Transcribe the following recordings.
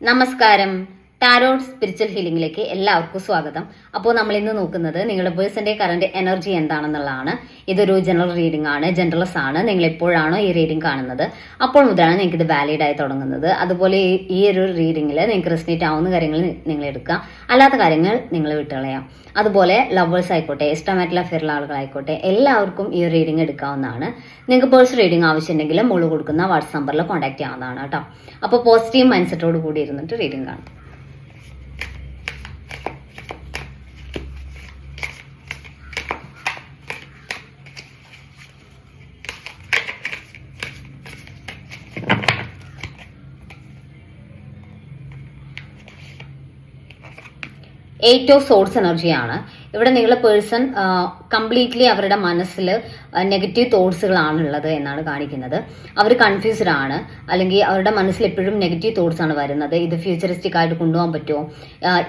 നമസ്കാരം. Tarot spiritual ഹീലിംഗിലേക്ക് എല്ലാവർക്കും സ്വാഗതം. അപ്പോൾ നമ്മൾ ഇന്ന് നോക്കുന്നത് നിങ്ങളുടെ പേഴ്സന്റെ കറന്റ് എനർജി എന്താണെന്നുള്ളതാണ്. ഇതൊരു ജനറൽ റീഡിംഗ് ആണ്, ജനറൽസ് ആണ്. നിങ്ങൾ എപ്പോഴാണോ ഈ റീഡിംഗ് കാണുന്നത് അപ്പോൾ മുതലാണ് നിങ്ങൾക്ക് ഇത് വാലിഡ് ആയി തുടങ്ങുന്നത്. അതുപോലെ ഈ ഒരു റീഡിംഗിൽ നിങ്ങൾക്ക് റെസിനേറ്റ് ആവുന്ന കാര്യങ്ങൾ നിങ്ങൾ എടുക്കുക, അല്ലാത്ത കാര്യങ്ങൾ നിങ്ങൾ വിട്ടുകളയാം. അതുപോലെ ലവേഴ്സ് ആയിക്കോട്ടെ, ഇഷ്ടമായിട്ടുള്ള അഫെയറുള്ള ആളുകളായിക്കോട്ടെ, എല്ലാവർക്കും ഈ റീഡിംഗ് എടുക്കാവുന്നതാണ്. നിങ്ങൾക്ക് പേഴ്സണൽ റീഡിംഗ് ആവശ്യമുണ്ടെങ്കിൽ മുകളിൽ കൊടുക്കുന്ന വാട്സ്ആപ്പ് നമ്പറിൽ കോൺടാക്ട് ചെയ്യാവുന്നതാണ് കേട്ടോ. അപ്പോൾ പോസിറ്റീവ് മൈൻഡ് സെറ്റോട് കൂടി ഇരുന്നിട്ട് റീഡിംഗ് കാണും. എയ്റ്റ് ഓഫ് സോഴ്സ് എനർജിയാണ്. ഇവിടെ നിങ്ങളുടെ പേഴ്സൺ കംപ്ലീറ്റ്ലി അവരുടെ മനസ്സിൽ നെഗറ്റീവ് തോട്ട്സുകളാണ് ഉള്ളത് എന്നാണ് കാണിക്കുന്നത്. അവർ കൺഫ്യൂസ്ഡ് ആണ്, അല്ലെങ്കിൽ അവരുടെ മനസ്സിൽ എപ്പോഴും നെഗറ്റീവ് തോട്ട്സ് ആണ് വരുന്നത്. ഇത് ഫ്യൂച്ചറിസ്റ്റിക് ആയിട്ട് കൊണ്ടുപോകാൻ പറ്റുമോ,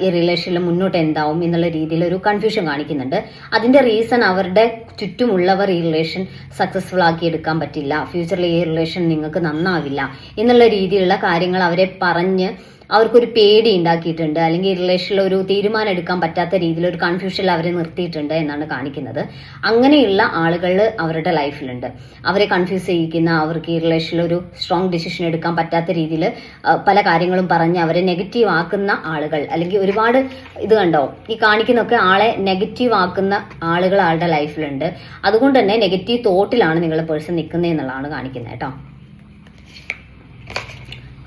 ഈ റിലേഷനിൽ മുന്നോട്ട് എന്താവും എന്നുള്ള രീതിയിൽ ഒരു കൺഫ്യൂഷൻ കാണിക്കുന്നുണ്ട്. അതിന്റെ റീസൺ അവരുടെ ചുറ്റുമുള്ളവർ ഈ റിലേഷൻ സക്സസ്ഫുൾ ആക്കി എടുക്കാൻ പറ്റില്ല, ഫ്യൂച്ചറിൽ ഈ റിലേഷൻ നിങ്ങൾക്ക് നന്നാവില്ല എന്നുള്ള രീതിയിലുള്ള കാര്യങ്ങൾ അവരെ പറഞ്ഞ് അവർക്കൊരു പേടി ഉണ്ടാക്കിയിട്ടുണ്ട്, അല്ലെങ്കിൽ റിലേഷനിൽ ഒരു തീരുമാനം എടുക്കാൻ പറ്റാത്ത രീതിയിൽ ഒരു കൺഫ്യൂഷനിൽ അവരെ നിർത്തിയിട്ടുണ്ട് എന്നാണ് കാണിക്കുന്നത്. അങ്ങനെയുള്ള ആളുകൾ അവരുടെ ലൈഫിലുണ്ട്. അവരെ കൺഫ്യൂസ് ചെയ്യിക്കുന്ന, അവർക്ക് ഈ റിലേഷനിൽ ഒരു സ്ട്രോങ് ഡിസിഷൻ എടുക്കാൻ പറ്റാത്ത രീതിയിൽ പല കാര്യങ്ങളും പറഞ്ഞ് അവരെ നെഗറ്റീവ് ആക്കുന്ന ആളുകൾ, അല്ലെങ്കിൽ ഒരുപാട് ഇത് കണ്ടോ, ഈ കാണിക്കുന്നൊക്കെ ആളെ നെഗറ്റീവ് ആക്കുന്ന ആളുകൾ ആളുടെ ലൈഫിലുണ്ട്. അതുകൊണ്ട് തന്നെ നെഗറ്റീവ് തോട്ടിലാണ് നിങ്ങളുടെ പേഴ്സൺ നിൽക്കുന്നത് എന്നുള്ളതാണ് കാണിക്കുന്നത് കേട്ടോ.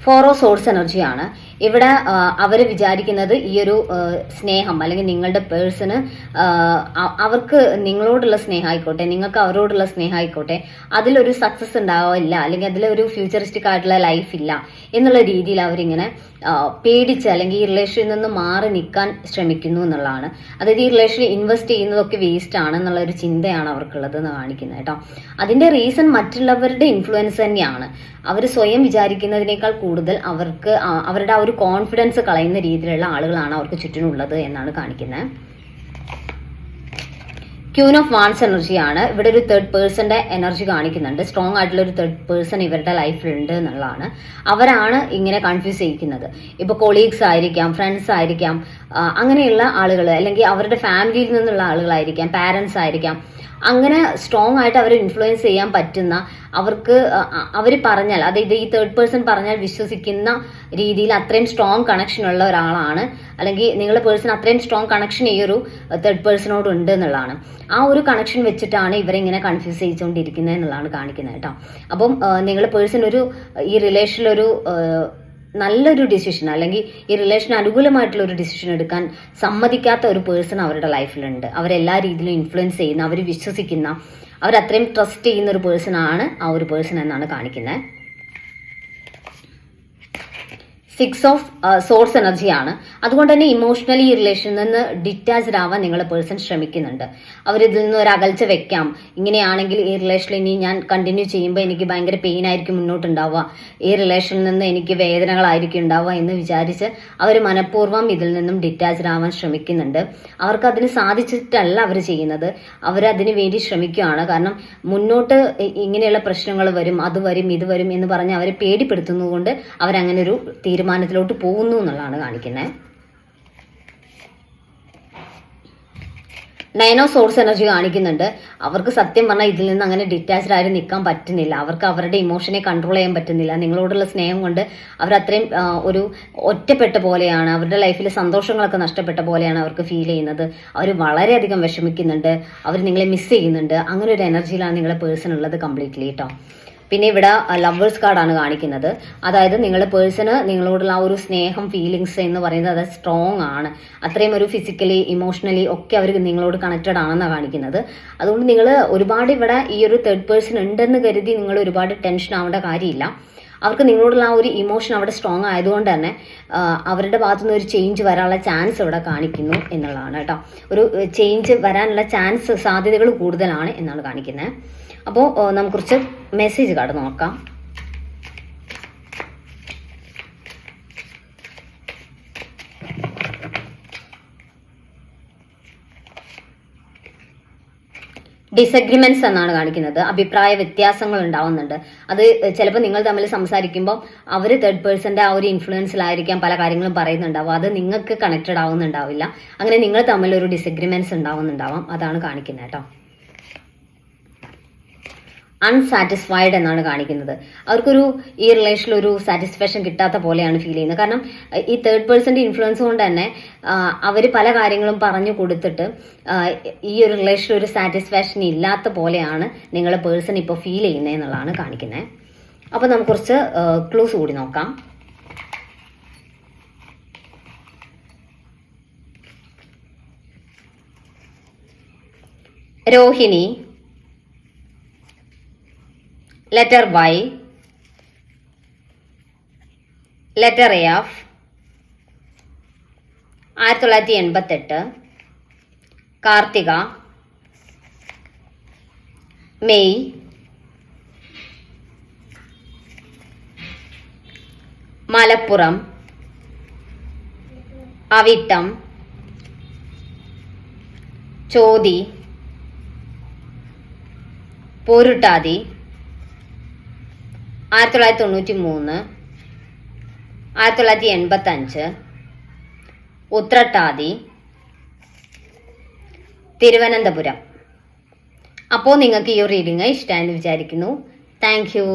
ഫോർ ഓഫ് സോഴ്സ് എനർജിയാണ്. ഇവിടെ അവർ വിചാരിക്കുന്നത് ഈ ഒരു സ്നേഹം, അല്ലെങ്കിൽ നിങ്ങളുടെ പേഴ്സണ് അവർക്ക് നിങ്ങളോടുള്ള സ്നേഹമായിക്കോട്ടെ, നിങ്ങൾക്ക് അവരോടുള്ള സ്നേഹമായിക്കോട്ടെ, അതിലൊരു സക്സസ് ഉണ്ടാവില്ല, അല്ലെങ്കിൽ അതിലൊരു ഫ്യൂച്ചറിസ്റ്റിക് ആയിട്ടുള്ള ലൈഫ് ഇല്ല എന്നുള്ള രീതിയിൽ അവരിങ്ങനെ പേടിച്ച്, അല്ലെങ്കിൽ ഈ റിലേഷനിൽ നിന്ന് മാറി നിൽക്കാൻ ശ്രമിക്കുന്നു എന്നുള്ളതാണ്. അതായത് ഈ റിലേഷനിൽ ഇൻവെസ്റ്റ് ചെയ്യുന്നതൊക്കെ വേസ്റ്റ് ആണ് എന്നുള്ള ഒരു ചിന്തയാണ് അവർക്കുള്ളത് എന്ന് കാണിക്കുന്നത് കേട്ടോ. അതിന്റെ റീസൺ മറ്റുള്ളവരുടെ ഇൻഫ്ലുവൻസ് തന്നെയാണ്. അവർ സ്വയം വിചാരിക്കുന്നതിനേക്കാൾ കൂടുതൽ അവർക്ക് അവരുടെ ആ ഒരു കോൺഫിഡൻസ് കളയുന്ന രീതിയിലുള്ള ആളുകളാണ് അവർക്ക് ചുറ്റിനുള്ളത് എന്നാണ് കാണിക്കുന്നത്. ക്യൂൻ ഓഫ് വാൺസ് എനർജിയാണ്. ഇവിടെ ഒരു തേർഡ് പേഴ്സന്റെ എനർജി കാണിക്കുന്നുണ്ട്. സ്ട്രോങ് ആയിട്ടുള്ള ഒരു തേർഡ് പേഴ്സൺ ഇവരുടെ ലൈഫിലുണ്ട് എന്നുള്ളതാണ്. അവരാണ് ഇങ്ങനെ കൺഫ്യൂസ് ചെയ്യിക്കുന്നത്. ഇപ്പൊ കൊളീഗ്സ് ആയിരിക്കാം, ഫ്രണ്ട്സ് ആയിരിക്കാം, അങ്ങനെയുള്ള ആളുകൾ, അല്ലെങ്കിൽ അവരുടെ ഫാമിലിയിൽ നിന്നുള്ള ആളുകളായിരിക്കാം, പാരന്റ്സ് ആയിരിക്കാം. അങ്ങനെ സ്ട്രോങ് ആയിട്ട് അവരെ ഇൻഫ്ലുവൻസ് ചെയ്യാൻ പറ്റുന്ന, അവർക്ക് അവർ പറഞ്ഞാൽ, അതായത് ഈ തേർഡ് പേഴ്സൺ പറഞ്ഞാൽ വിശ്വസിക്കുന്ന രീതിയിൽ അത്രയും സ്ട്രോങ് കണക്ഷൻ ഉള്ള ഒരാളാണ്, അല്ലെങ്കിൽ നിങ്ങളുടെ പേഴ്സൺ അത്രയും സ്ട്രോങ് കണക്ഷൻ ഈ ഒരു തേർഡ് പേഴ്സണോട് ഉണ്ട് എന്നുള്ളതാണ്. ആ ഒരു കണക്ഷൻ വെച്ചിട്ടാണ് ഇവരെ ഇങ്ങനെ കൺഫ്യൂസ് ചെയ്തുകൊണ്ടിരിക്കുന്നത് എന്നുള്ളതാണ് കാണിക്കുന്നത് കേട്ടോ. അപ്പം നിങ്ങളുടെ പേഴ്സൺ ഈ റിലേഷനിലൊരു നല്ലൊരു ഡിസിഷൻ, അല്ലെങ്കിൽ ഈ റിലേഷന് അനുകൂലമായിട്ടുള്ള ഒരു ഡിസിഷൻ എടുക്കാൻ സമ്മതിക്കാത്ത ഒരു പേഴ്സൺ അവരുടെ ലൈഫിലുണ്ട്. അവരെല്ലാ രീതിയിലും ഇൻഫ്ലുവൻസ് ചെയ്യുന്ന, അവർ വിശ്വസിക്കുന്ന, അവരത്രയും ട്രസ്റ്റ് ചെയ്യുന്ന ഒരു പേഴ്സൺ ആണ് ആ ഒരു പേഴ്സൺ എന്നാണ് കാണിക്കുന്നത്. സിക്സ് ഓഫ് സോഴ്സ് എനർജിയാണ്. അതുകൊണ്ട് തന്നെ ഇമോഷണലി ഈ റിലേഷനിൽ നിന്ന് ഡിറ്റാച്ച്ഡ് ആവാൻ നിങ്ങളുടെ പേഴ്സൺ ശ്രമിക്കുന്നുണ്ട്. അവരിതിൽ നിന്ന് ഒരു അകൽച്ച വെക്കാം. ഇങ്ങനെയാണെങ്കിൽ ഈ റിലേഷനിൽ ഇനി ഞാൻ കണ്ടിന്യൂ ചെയ്യുമ്പോൾ എനിക്ക് ഭയങ്കര പെയിൻ ആയിരിക്കും മുന്നോട്ടുണ്ടാവുക, ഈ റിലേഷനിൽ നിന്ന് എനിക്ക് വേദനകളായിരിക്കും ഉണ്ടാവുക എന്ന് വിചാരിച്ച് അവർ മനഃപൂർവ്വം ഇതിൽ നിന്നും ഡിറ്റാച്ച്ഡ് ആവാൻ ശ്രമിക്കുന്നുണ്ട്. അവർക്ക് അതിന് സാധിച്ചിട്ടല്ല അവർ ചെയ്യുന്നത്, അവരതിന് വേണ്ടി ശ്രമിക്കുകയാണ്. കാരണം മുന്നോട്ട് ഇങ്ങനെയുള്ള പ്രശ്നങ്ങൾ വരും, അത് വരും, ഇത് വരും എന്ന് പറഞ്ഞ് അവരെ പേടിപ്പെടുത്തുന്നതുകൊണ്ട് അവരങ്ങനെ ഒരു തീരുമാനത്തിലോട്ട് പോകുന്നു എന്നുള്ളതാണ് കാണിക്കുന്നത്. നയൻ ഓഫ് സോഴ്സ് എനർജി കാണിക്കുന്നുണ്ട്. അവർക്ക് സത്യം പറഞ്ഞാൽ ഇതിൽ നിന്ന് അങ്ങനെ ഡിറ്റാച്ച്ഡ് ആയിട്ട് നിൽക്കാൻ പറ്റുന്നില്ല. അവർക്ക് അവരുടെ ഇമോഷനെ കൺട്രോൾ ചെയ്യാൻ പറ്റുന്നില്ല. നിങ്ങളോടുള്ള സ്നേഹം കൊണ്ട് അവരത്രയും ഒരു ഒറ്റപ്പെട്ട പോലെയാണ്, അവരുടെ ലൈഫിൽ സന്തോഷങ്ങളൊക്കെ നഷ്ടപ്പെട്ട പോലെയാണ് അവർക്ക് ഫീൽ ചെയ്യുന്നത്. അവർ വളരെയധികം വിഷമിക്കുന്നുണ്ട്, അവർ നിങ്ങളെ മിസ് ചെയ്യുന്നുണ്ട്. അങ്ങനെ ഒരു എനർജിയിലാണ് നിങ്ങളുടെ പേഴ്സൺ ഉള്ളത് കംപ്ലീറ്റ്ലി കേട്ടോ. പിന്നെ ഇവിടെ ലവേഴ്സ് കാർഡാണ് കാണിക്കുന്നത്. അതായത് നിങ്ങളുടെ പേഴ്സണ് നിങ്ങളോടുള്ള ആ ഒരു സ്നേഹം, ഫീലിങ്സ് എന്ന് പറയുന്നത് അത് സ്ട്രോങ് ആണ്. അത്രയും ഒരു ഫിസിക്കലി, ഇമോഷണലി ഒക്കെ അവർ നിങ്ങളോട് കണക്റ്റഡ് ആണെന്നാണ് കാണിക്കുന്നത്. അതുകൊണ്ട് നിങ്ങൾ ഒരുപാട് ഇവിടെ ഈ ഒരു തേർഡ് പേഴ്സൺ ഉണ്ടെന്ന് കരുതി നിങ്ങൾ ഒരുപാട് ടെൻഷൻ ആവേണ്ട കാര്യമില്ല. അവർക്ക് നിങ്ങളോടുള്ള ആ ഒരു ഇമോഷൻ അവിടെ സ്ട്രോങ് ആയതുകൊണ്ട് തന്നെ അവരുടെ ഭാഗത്തുനിന്ന് ഒരു ചേഞ്ച് വരാനുള്ള ചാൻസ് ഇവിടെ കാണിക്കുന്നു എന്നുള്ളതാണ് കേട്ടോ. ഒരു ചേഞ്ച് വരാനുള്ള ചാൻസ്, സാധ്യതകൾ കൂടുതലാണ് എന്നാണ് കാണിക്കുന്നത്. അപ്പോൾ നമുക്ക് കുറച്ച് മെസ്സേജ് കാർഡ് നോക്കാം. ഡിസഗ്രിമെന്റ്സ് എന്നാണ് കാണിക്കുന്നത്. അഭിപ്രായ വ്യത്യാസങ്ങൾ ഉണ്ടാവുന്നുണ്ട്. അത് ചിലപ്പോൾ നിങ്ങൾ തമ്മിൽ സംസാരിക്കുമ്പോൾ അവർ തേർഡ് പേഴ്സന്റെ ആ ഒരു ഇൻഫ്ലുവൻസിലായിരിക്കാം പല കാര്യങ്ങളും പറയുന്നുണ്ടാവും. അത് നിങ്ങൾക്ക് കണക്റ്റഡ് ആവുന്നുണ്ടാവില്ല. അങ്ങനെ നിങ്ങൾ തമ്മിൽ ഒരു ഡിസഗ്രിമെന്റ്സ് ഉണ്ടാവുന്നുണ്ടാവാം. അതാണ് കാണിക്കുന്നത് കേട്ടോ. അൺസാറ്റിസ്ഫൈഡ് എന്നാണ് കാണിക്കുന്നത്. അവർക്കൊരു ഈ റിലേഷനിൽ ഒരു സാറ്റിസ്ഫാക്ഷൻ കിട്ടാത്ത പോലെയാണ് ഫീൽ ചെയ്യുന്നത്. കാരണം ഈ തേർഡ് പേഴ്സന്റെ ഇൻഫ്ലുവൻസ് കൊണ്ട് തന്നെ അവർ പല കാര്യങ്ങളും പറഞ്ഞു കൊടുത്തിട്ട് ഈ ഒരു റിലേഷനിൽ ഒരു സാറ്റിസ്ഫാക്ഷൻ ഇല്ലാത്ത പോലെയാണ് നിങ്ങളെ പേഴ്സൺ ഇപ്പോൾ ഫീൽ ചെയ്യുന്നത് എന്നുള്ളതാണ് കാണിക്കുന്നത്. അപ്പോൾ നമുക്ക് കുറച്ച് ക്ലൂസ് കൂടി നോക്കാം. Rohini, letter Y, letter F, 1988, Karthika, May, Malappuram, Avittam, Chothi, Pooruttathi, 1993, 1985, Uthrattathi, Thiruvananthapuram. അപ്പോൾ നിങ്ങൾക്ക് ഈ ഒരു റീഡിംഗ് ഇഷ്ടമായെന്ന് വിചാരിക്കുന്നു. Thank U.